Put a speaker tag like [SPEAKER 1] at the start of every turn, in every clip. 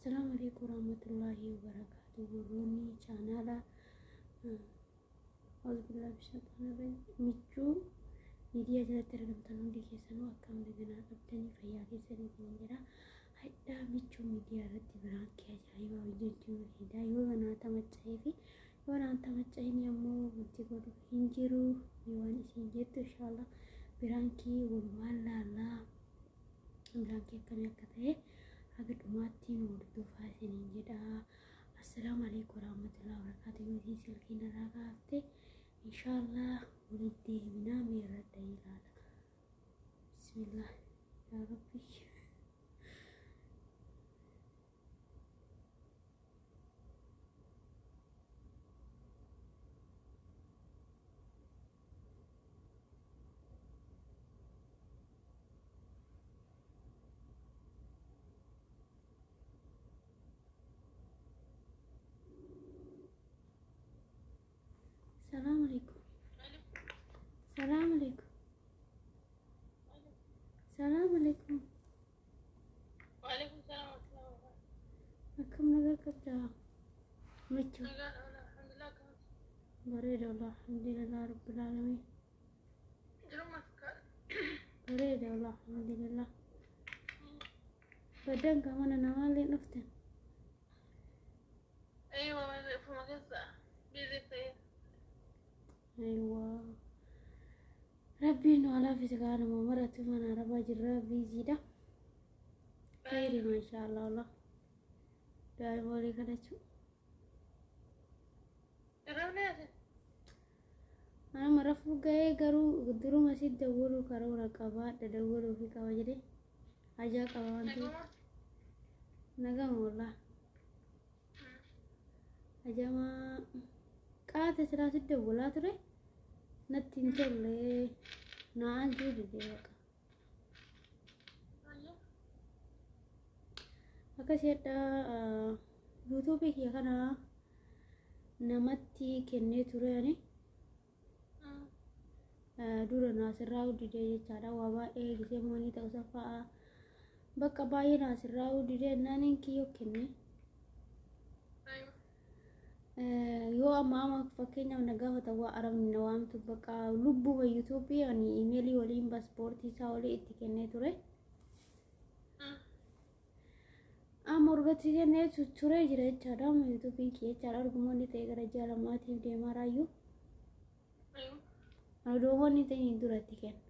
[SPEAKER 1] Assalamu alaikum warahmatullahi wabarakatuh. Buruni channel Alhamdulillah michu media jala tergamtan di kesan wakam dengan abdani fayadi seni jira haida michu media ratti beranki ajaiba wajju hidayo wana tamacaifi wana tamacai ammo wanti godu hinjiru yiwan isin jettu inshallah beranki wala la beranki kan yakate agad umati nurdu fasin jida. Assalamu alaikum warahmatullahi wabarakatuh. Yuhi silkina ragafte inshallah ولدي بنامي ردي لا بسم الله يا ربي. السلام عليكم. السلام عليكم. السلام عليكم.
[SPEAKER 2] وعليكم السلام ورحمة الله وبركاته.
[SPEAKER 1] أكم نجار كبدا متشو.
[SPEAKER 2] الحمد لله كمان.
[SPEAKER 1] بريد والله الحمد لله رب العالمين.
[SPEAKER 2] جرم أفكار.
[SPEAKER 1] بريد والله الحمد لله. بدن كمان أنا مالي نفتن.
[SPEAKER 2] أيوة في مجلس بيزي طيب.
[SPEAKER 1] أيوة. ربي إنه على في سكانه مرة من عربا جرا بيزيدا. خير ما شاء الله والله. داي بولي كذا شو. أنا مرة فوق جاي كرو قدرو مسجد دورو كرو ركابات دورو في كواجدي. أجا كوانتي. نجام والله. أجا ما كات سراسة دولا ترى. نتين تولي ناجي ديك. Akasiata YouTube kia kana namatti kenne turani dura nasirraa'u dide jechaadha waa baay'ee gisee moonii ta'uu saffaa bakka baay'ee nasirraa'u dide naanin kiyyo kenne yoo amma fakkeenyaaf nagaafata waa aramni na waamtu bakka lubbuma YouTube ani emailii waliin paaspoortii isaa walii itti kennee ture. Amorgati kenne ture jira jechaadha amma YouTube kiyya jechaadha argumoonni ta'e gara jaalamaatiif deemaa raayyuu aduumoonni ta'e duratti kenna.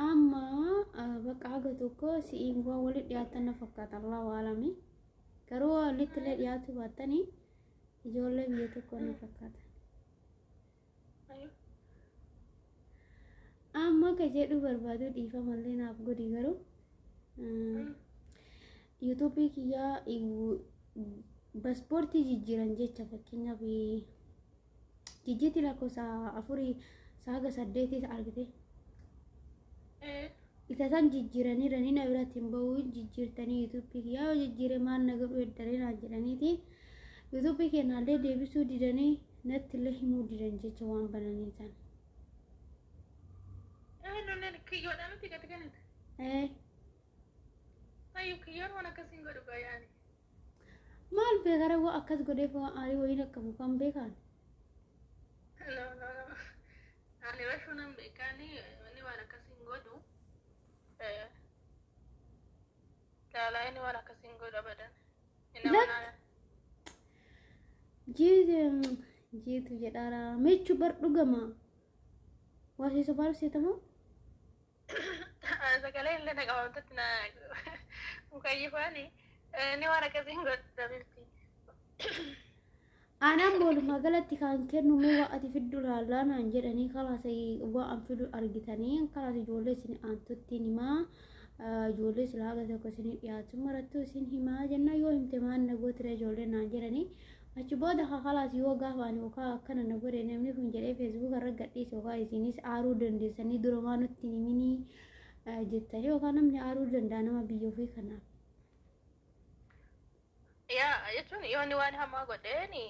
[SPEAKER 1] Amma bakka haga tokko si'iin waan walitti dhiyaatan na fakkaata Allahu aalami. Garuu walitti illee dhiyaatu baattanii ijoollee biyya tokko na fakkaata. Amma ka jedhu barbaadu dhiifamallee naaf godhi garuu YouTube kiyya paaspoortii jijjiiran jecha fakkeenyaaf jijjiitti lakkoofsa afurii saaga 8 argite. Isa san jijjiiranii ranina biratti hin bahu jijjiirtanii YouTube kiyya jijjiire maal naga dhueddaree naan jedhaniiti YouTube kennaallee deebisuu didanii natti illee himuu didan jecha waan bananii san.
[SPEAKER 2] طيب كيار وانا كسين قدو يعني
[SPEAKER 1] مال بيغره و اكد غدي فو اري وين كم كم بيكان
[SPEAKER 2] لا لا لا يعني رشونا بيكاني اني وانا كسين قدو لا لا اني وانا كسين قدو ابدا
[SPEAKER 1] لا جيت جدارا ميچو بردغما واسي سبار سيتمو
[SPEAKER 2] سكالين لنا قوانتنا مكيفاني اني وانا كسين قدو بلتي
[SPEAKER 1] أنا بقول ما قلت كان كأنه مو وقت في الدولار لا أنا أنجرني خلاص وقام في الأرجتاني خلاص جولس أنتوني ما جولس لاغا تكسني يا تمرتو سين هما جنة يوم تمان نقول ترى جولس نانجرني أشبه ده خلاص يوقع فاني وكا كنا نقول نمني في جري فيسبوك الرجال يسوقا يسينيس عارودن دي سني درمانو تنيميني جتاري وكان نمني عارودن دانا ما بيجوفي كنا
[SPEAKER 2] يا يتوني يوني وانا ما قدني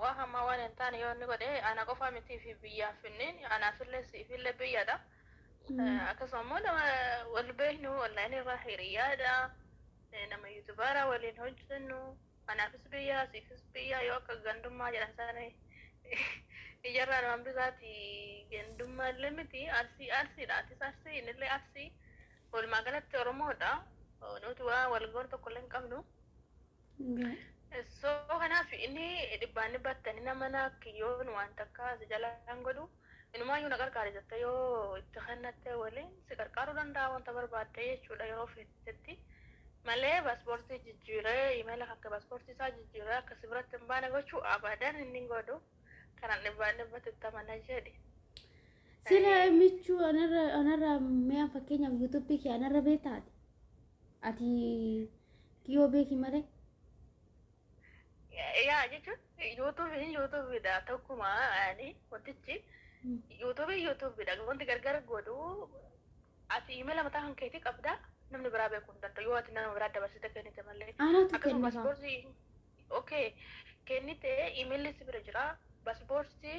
[SPEAKER 2] وهم وانا انتاني يوني قدني انا قفا متي في بيا فنين انا في اللي بيا ده akkasuma immoo nama wal beeknu online irraa hiriyaadha nama yuutubaara waliin hojjennu anaafis biyya siifis biyya yoo akka gandummaa jedhan sana ijarraa naman bisaati gandummaa illee miti arsiidha atis arsii innillee arsii walumaa galatti oromoodha nuti waa walgoon tokko illee hin qabnu so kanaaf inni dhibbaan dhibbattani nama kiyyoon waan takka si jalaan godhu inumaayyuu na qarqaare jette yoo itti kennatte waliin si qarqaaruu danda'a wanta barbaadde jechuudha yeroo feetetti malee paaspoortii jijjiiree imeela akka paaspoortii isaa jijjiiree akka si biratti hin baane gochuu abadan inni hin godhu kanan dhibbaan dhibbatti itti amana jedhe.
[SPEAKER 1] Sila michuu anarra mi'a fakkeenyaaf yuutuubii kee anarra beektaati ati kiyyoo beeki malee.
[SPEAKER 2] Yaa jechuun yuutuubiidha tokkuma wantichi yuutuubiidha wanti gargar godhu ati imeela mataa kan keetii qabda namni biraa beekuu hin danda'u yoo ati nama biraa dabarsite kennite malee akkasuma paaspoortii okay kennite imeelli si bira jira paaspoortii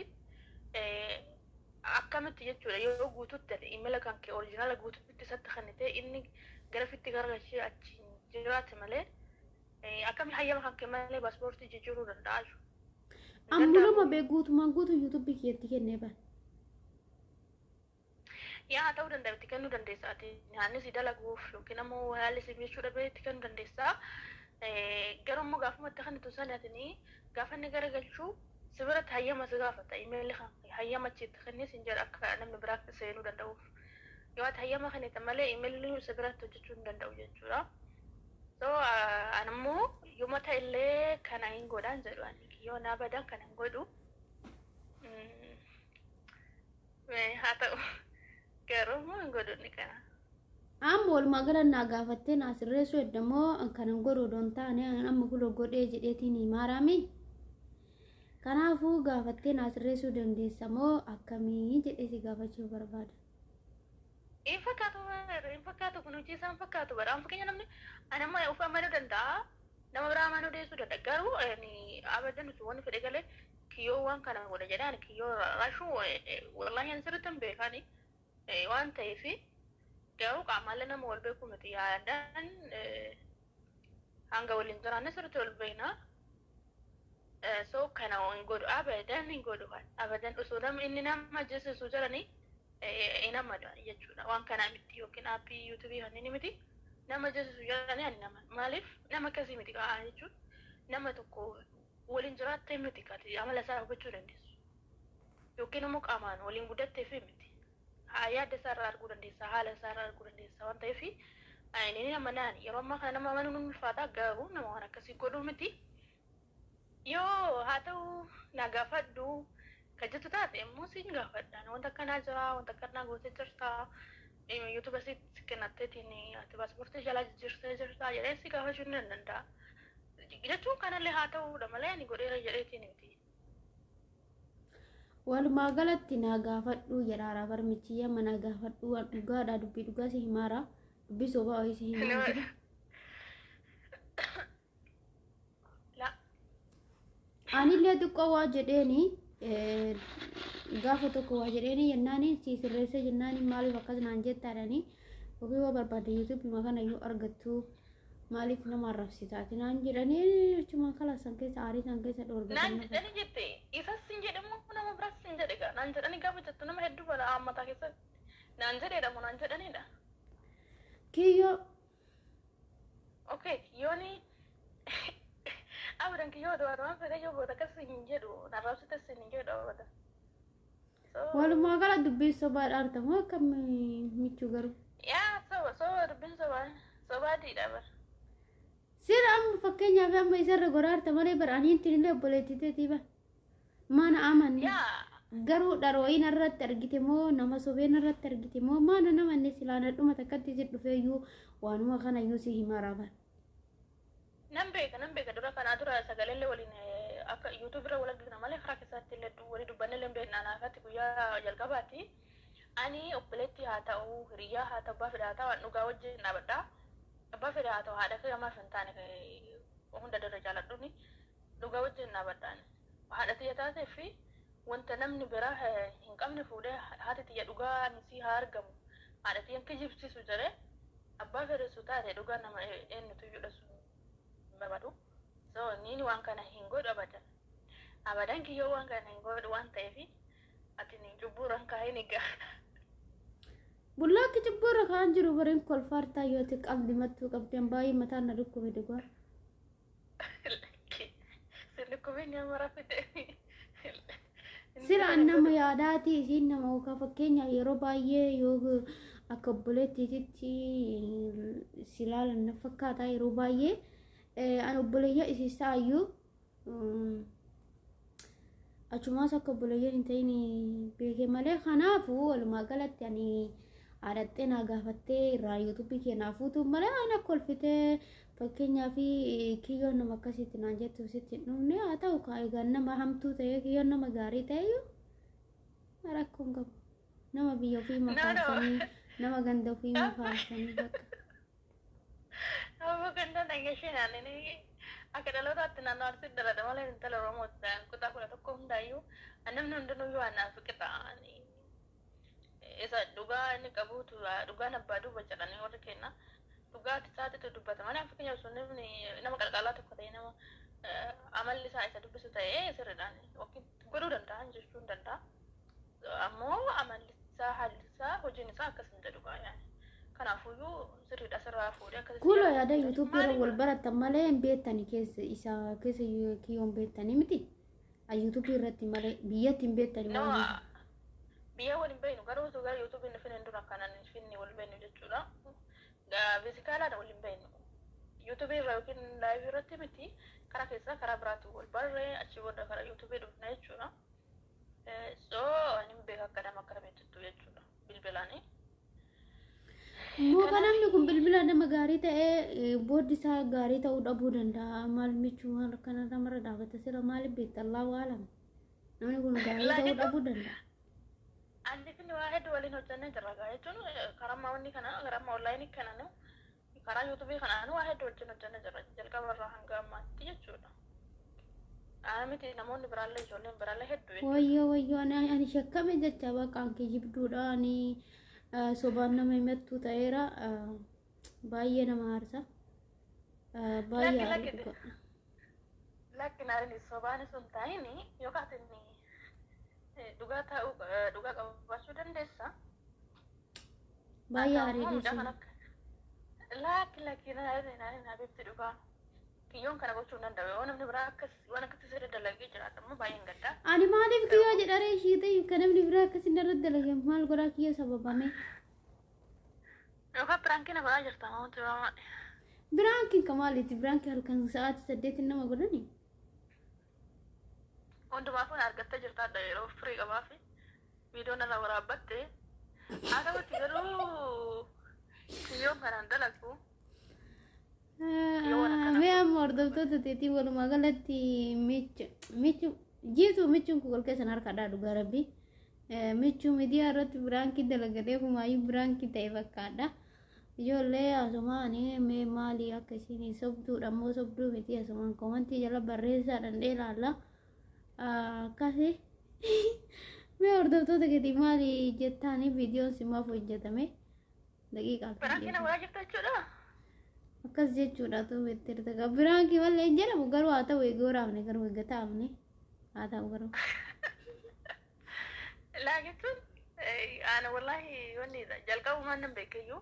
[SPEAKER 2] akkamitti jechuudha yoo guututti imeela kan kee oriijinaala guututti isatti kennite inni gara fitti gargashee achiin jiraate malee akkami hayyama kan kee malee paaspoortii jijjiiruu danda'a jechuudha.
[SPEAKER 1] Ammuluma beekuutumaan guutuu yuutuubii keetti kennee bara.
[SPEAKER 2] Yaa ta'uu danda'a itti kennuu dandeessa ati nyaanni si dalaguuf yookiin ammoo haalli si jechuu dhabee itti kennuu dandeessa. Garuu immoo gaafuma itti kennitu sanatini gaafa inni garagalchuu si biratti hayyama si gaafata imeelli kan hayyama achitti kennis hin jedha akka namni biraa seenuu danda'uuf. Yoo ati hayyama kennite malee imeelli si biratti hojjechuu hin danda'u jechuudha. So anammoo yooma ta'ellee kana hin godhaan jedhu ani yoo naa badan kana hin godhu. Haa ta'u garuu immoo hin godhu ni kana.
[SPEAKER 1] Amma walumaa gala naa gaafattee naa sirreessuu eddamoo kan hin godhu odoon taane amma kuloo godhee jedheetiin himaarami. Kanaafuu gaafattee naa sirreessuu dandeessa moo akkamii jedhee si gaafachuu barbaada.
[SPEAKER 2] In fakkaatu kun hojii isaan fakkaatu bara amma fakkeenya namni anamma of amanuu danda'a nama biraa amanuu deessuu danda'a garuu abadan utuu wanni fedhe galee kiyyoo waan kana godha jedhaan kiyyoo rashuu wallaahi hin sirriitti hin beekani waan ta'eef garuu qaamaalee nama wal beekuu miti yaadaan hanga waliin jiraanne sirriitti wal beekna so kana hin godhu abadan hin godhu abadan osoo namni inni nama jessisuu jiranii nama jechuudha waan kana miti yookiin aappii yuutuubii kanneen miti nama jessisu jedhanii ani nama maaliif nama akkasii miti qaa jechuun nama tokko waliin jiraattee miti kati amala isaa hubachuu dandeessu yookiin immoo qaamaan waliin guddatteef miti yaada isaa irraa arguu dandeessa haala isaa irraa arguu dandeessa waan ta'eef inni nama naan yeroo ammaa kana nama amanuun ulfaata garuu nama waan akkasii godhuu miti yoo haa ta'u na gaafadhu kajatu taate immoo siin gaafadhaan wanta akkanaa jira wanta akkanaa gootee jirta yuutuuba sitti kennatteetiin ati paaspoortii jalaa jijjiirtee jirta jedhee si gaafachuu ni danda'a jechuun kanallee haa ta'uudha malee ani godheera jedheetiin miti.
[SPEAKER 1] Walumaa galatti naa gaafadhu jedhaara barmichiyya mana gaafadhu waan dhugaadha dubbii dhugaa si himaara dubbii sobaa wayii si himaa jira. Anillee xiqqoo waa jedheeni gaafa tokko waa jedheeni jennaani si sirreessa jennaani maaliif akkas naan jettaadhani ofii waa barbaade yuutuubii makana yoo argattu maaliif nama arrabsitaati naan jedhanii achuma kalaasan keessa aarii san keessa dhoorgatan.
[SPEAKER 2] Naan jedhani jette isas sin jedhamu nama biraas sin jedhe gaa naan jedhani gaafa jettu nama hedduu bala ammataa keessatti naan jedheedha moo naan jedhanidha.
[SPEAKER 1] Kiyyoo.
[SPEAKER 2] Okay kiyyooni abadan kiyyoo waan fedhe yoo boota akkas hin jedhu narraabsite sin hin jedhu abada.
[SPEAKER 1] Walumaa gala dubbii sobaadha artamoo akkam michuu garuu.
[SPEAKER 2] Yaa soba dubbiin sobaadhiidha bara.
[SPEAKER 1] Sira amma fakkeenyaaf amma isarra goraa arta malee bara ani ittiin illee obboleettiteetii bara. Mana amanne garuu dharooyin irratti argite moo nama sobeen irratti argite moo maana namanne silaana dhuma takkatti si dhufeeyyuu waanuma kanayyuu si himaara bara.
[SPEAKER 2] Nan beeka dura kanaa dura sagalee waliin akka yuutuubii irra wal argina malee karaa keessatti illee walii dubbanne illee beeknaa naafatti guyyaa jalqabaatti ani obboleetti haa ta'u hiriyyaa haa ta'u abbaa fedha haa ta'u dhugaa wajjin dhaabadhaa abbaa fedha haa ta'u haadha fi ammaaf hin taane hunda darra jaaladhuuni dhugaa wajjin dhaabadhaan haadha xiyya taatee fi wanta namni biraa hin qabne fuudhee haati xiyya dhugaa nisii haa argamu haadhati akka jibsiisu jedhee abbaa fedhesu taate dhugaa nama eenyutu iyyuu sun barbaadu. So inni waan kana hin godhu abadan kiyyoo waan kana hin godhu waan ta'eef ati ni cubbuuraan kaa'in egaa.
[SPEAKER 1] Bullaatti cubbuura kaan jiru bariin kolfaartaa yoo ta'e qabdi mattuu qabdeen baay'ee mataan na dhukkube dhugaa.
[SPEAKER 2] Sirni kubeen nama rafete.
[SPEAKER 1] Sira nama yaadaati isiin nama okaa fakkeenya yeroo baay'ee yoo akka obboleettiitti silaalan na fakkaata yeroo baay'ee an obboleeyyaa isiisaa iyyuu achumaas akka obboleeyyaa hin ta'in beekee malee kanaafuu walumaa galatti ani aadattee naa gaafattee irraa yuutuubii keenaafuutu malee ana kolfitee fakkeenyaa fi kiyyoon nama akkasitti naan jettu sitti dhumne haa ta'u egaan nama hamtuu ta'ee kiyyoon nama gaarii ta'eyyuu rakkoon qabu nama biyya ofii mafaansanii nama ganda ofii mafaansanii bakka.
[SPEAKER 2] Nama ganda dhageessinaan akka dhalootaatti naannoo arsitti dhalate malee intala Oromoo kutaa kudha tokko hundaayyuu namni hundinuyyuu anaaf qixaa'anii isa dhugaa inni qabuutu dhugaan abbaa duuba jedhanii warri kenna. Dhugaatti isaatitu dubbata malee fakkeenyaaf sun nama qalqallaa tokko ta'e nama amalli isaa isa dubbisu ta'ee sirriidhaan yookiin godhuu danda'an jechuu hin danda'a. Ammoo amalli isaa haalli isaa hojiin isaa akkas hin jedhu yaani. Kanaafuyyuu sirriidha sirraa fuudhee akkasii.
[SPEAKER 1] Kuuloo yaada yuutuubii irra wal baratan malee hin beektani keessa isaa keessa kiyyoon beektani miti. Yuutuubii irratti malee biyyatti hin beektani malee.
[SPEAKER 2] Biyya waliin beeknu garuu gara yuutuubiin dhufeen dura kanan finni wal beeknu jechuudha. Fiizikaalaadha waliin beeknu. Yuutuubii irraa yookiin laayivii irratti miti karaa keessaa karaa biraatu wal barree achii booda karaa yuutuubii dhufna jechuudha. So ani beeka akka nama akka beektu jechuudha bilbilaanii.
[SPEAKER 1] Moo namni kun bilbila nama gaarii ta'ee booddi isaa gaarii ta'uu dhabuu danda'a. Maal michuu maal kanarra mara dhaabata sira maaliif beekta Allahu aalam. Namni kun gaarii ta'uu dhabuu danda'a.
[SPEAKER 2] Andi kun waa hedduu waliin hojjannee jirra jechuun karaa maawwanni kana karaa maawwallaayinii kana karaa yuutuubii kanaan waa hedduu wajjin hojjannee jirra jalqaba irraa hanga ammaatti jechuudha. Miti namoonni biraallee ijoolleen biraallee hedduu jechuudha.
[SPEAKER 1] Wayyoo ani shakkame jecha baqaan kee jibduudha ani sobaan nama himattuu ta'eera baay'ee nama aarsa baay'ee aarsa.
[SPEAKER 2] Lakkinaarin sobaan sun ta'ini yookaan inni dhugaa ta'uu dhugaa qabaachuu dandeessa.
[SPEAKER 1] Baay'ee areedisa.
[SPEAKER 2] Lakkinaarin abeebti dhugaa. Kiyyoon kana gochuu danda'u yoo namni biraa akkas waan akkasii sirrii dalagee jiraatu ammoo baay'een gaddaa.
[SPEAKER 1] Ani maaliif kiyyoo jedharee ishii ta'e kan namni biraa akkasii narra dalage maal godhaa kiyyoo sababame.
[SPEAKER 2] Yookaan biraankiin biraa jirta maamti biraama.
[SPEAKER 1] Biraankiin kamaaliiti biraankiin halkan sa'aatii 8 nama godhani.
[SPEAKER 2] Hundumaafuu argattee jirtaadha yeroo firii qabaafi viidiyoon irraa waraabbatte haa ta'utti garuu kiyyoon kanaan dalagu.
[SPEAKER 1] Mee amma hordoftoota teetii walumaa galatti michuun kun keessan harkadhaa dhugaa rabbi. Michuu miidiyaa irratti biraankii dalagatee kumaayyuu biraankii ta'e fakkaadha. Ijoollee asumaan mee maalii akkasiin sobduudha ammoo sobduu miti asumaan komantii jala barreessaa dandee ilaalla. Akkasii mee hordoftoota keetii maalii jettaanii viidiyoon simaaf hojjetame daqiiqaa.
[SPEAKER 2] Biraankiin awwaa jirtu jechuudha.
[SPEAKER 1] Akkas jechuudha tu bittirta biraankii malee jedhamu garuu haa ta'u eegoraafne garuu eeggataafne haa ta'u garuu.
[SPEAKER 2] Laakiin ana wallahi wanni jalqabumaan nan beekeyyuu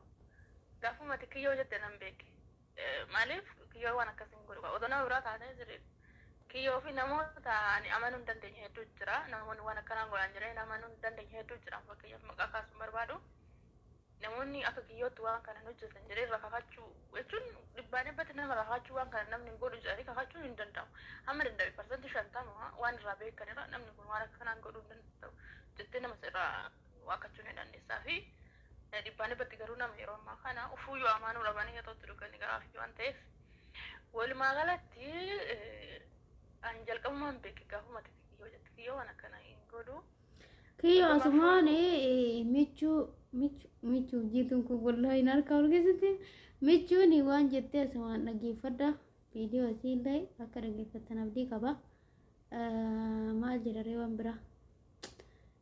[SPEAKER 2] gaafuma kiyyoo jette nan beeke maaliif kiyyoo waan akkasiin godhu odoo nama biraa taatee jireenya kiyyoo fi namoota ani amanuu hin dandeenye hedduu jira namoonni waan akkanaan godhan jireenya amanuu hin dandeenye hedduu jira fakkeenyaaf maqaa kaasuun barbaadu namoonni akka kiyyootti waan kana hojjetan jiree irra kakachuu jechuun dhibbaan ebbatti nama kakachuu waan kana namni godhu jedhanii kakachuun hin danda'amu hamma danda'e parsantii 50 waan irraa beekanirra namni kun waan akkanaan godhuu hin danda'u jettee nama irraa waakachuun hin dandeessaa fi dhibbaan ebbatti garuu nama yeroo ammaa kana ufuyyoo amaanuu dhabanii yerootti dhuganii garaafii waan ta'eef walumaa galatti an jalqabumaan beeke gaafuma kiyyoo jette kiyyoo waan akkana hin godhu.
[SPEAKER 1] Kiyyoo asumaan michuu jiituun kun wallahi hin harkaa ol keessatti michuun waan jettee asumaan dhaggeeffadha viidiyoo isiillee akka dhaggeeffattan abdii qaba maal jedharee waan biraa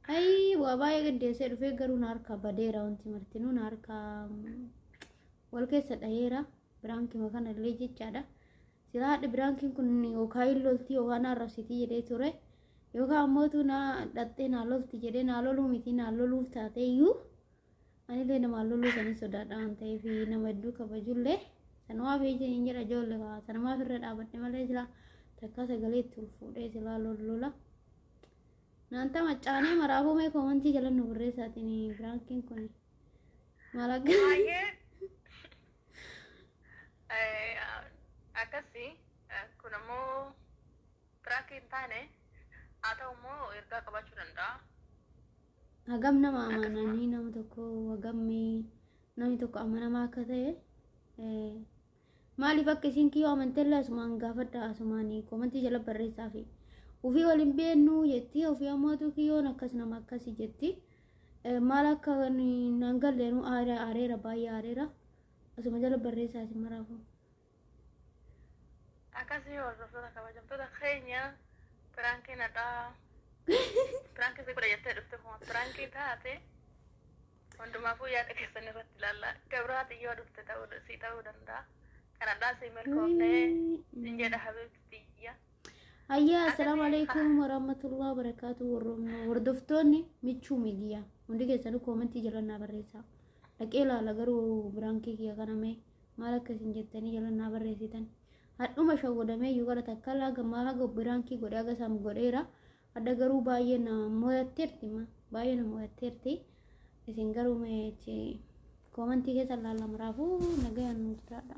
[SPEAKER 1] Ay waa baay'ee gaddeessee dhufee garuu na harkaa badeera wanti martinuu na harkaa wal keessa dhaheera biraankii makan illee jechaadha. Silaa haadhi biraankiin kun yookaan hin lolti yookaan arrabsitii jedhee ture yookaan ammoo na dhattee na lolti jedhee na loluu miti na loluuf taateeyyuu anillee nama loluu sanis sodaadha waan ta'eef nama hedduu kabajullee sanumaaf ejjeen jedha ijoollee kaa sanumaaf irra dhaabadhe malee silaa takka sagalee itti ulfuudhee silaa lolla. Nanta maccaanee maraafuu mee koomantii jala nu barreessaatiin biraankiin kun maal akka
[SPEAKER 2] akkasii kun ammoo biraakii hin taane haa ta'u immoo ergaa qabaachuu danda'a.
[SPEAKER 1] Hagam nama amananii nama tokko hagammii namni tokko amanamaa akka ta'e maaliif akka isin kiyyoo amanteellee asumaan gaafadha asumaan koomantii jala barreessaafi. Ufii waliin beenu jetti ufii ammootu kiyyoon akkas nama akkasii jetti maal akka nan galleenu aareera baay'ee aareera asuma jala barreessaa isin maraafu.
[SPEAKER 2] Akkasii hordoftoota kabajamtoota keenya piraankii nadhaa piraankii si godha jettee dhufte kuma piraankii taate hundumaafuu yaada keessan irratti ilaalla gabraati yoo dhufte si ta'uu danda'a kanadhaa si milkooftee sin jedha habiibtiyya.
[SPEAKER 1] Ayya assalamu alaikum warahmatullahi wabarakatuh hordoftoonni michuu miidiyaa hundi keessanuu koomentii jalannaa barreessaa dhaqee ilaala garuu biraankii kiyya kaname maal akkasiin jettanii jalannaa barreessitan hadhuma shawwadamee iyyuu gara takka laagammaa haga biraankii godhee haga saam godheera adda garuu baay'ee na mo'atteerti baay'ee na mo'atteerti isin garuu meechi koomentii keessa ilaala maraafuu nagayaan nu jiraadha.